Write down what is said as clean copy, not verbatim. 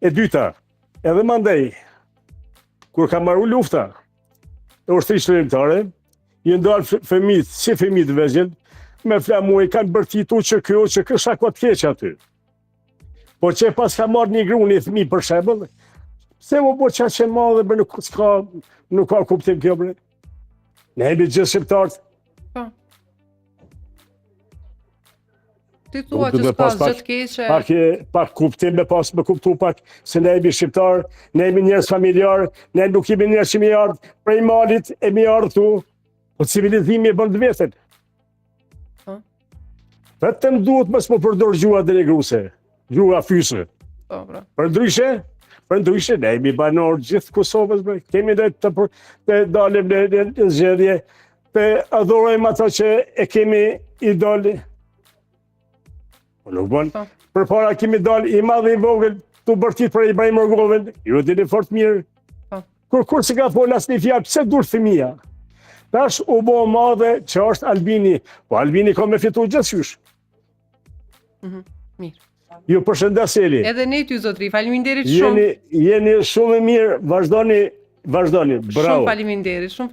E dyta, edhe mandej, kur ka marru lufta e ushtrisë shërbëtare, i ndalë fëmijët, si fëmijët vegjël, me flamu i kanë bërtitu që kjo shakot keq aty. Po që pas ka marrë një gru një fëmijë për shembull, se mu po qa që madhe bërë nuk ka kuptim kjo bërë. Ne jemi gjithë shqiptarët. Ti thua që s'ka gjë të keqe. Pak kuptim me pas me kuptu pak se ne jemi shqiptarë, ne jemi njerëz familjarë, ne nuk jemi njerëz që mi ardhë prej malit e mi ardhë tu, po civilizimi e bën të vetën. Vetëm duhet mos më përdor gjua delegruse, gjua fyse. Për ndryshe, ne jemi banor gjithë Kosovës, kemi dhe të dalim në zgjedhje, të adhurojmë ato që e kemi idol. Nuk bon, për para kemi dalë i madhe i vogël, të bërtit për Ibrahim Rgoven, ju dini fort mirë. Kur se ka folë asë një fjallë, pëse dur fëmija? Tash u bo madhe që është Albini, po Albini ka me fitu gjithësysh. Mirë. Ju përshëndes Eli. Edhe ne ty zotri, faleminderit shumë. Jeni shumë mirë, vazhdoni, bravo. Shumë faleminderit, shumë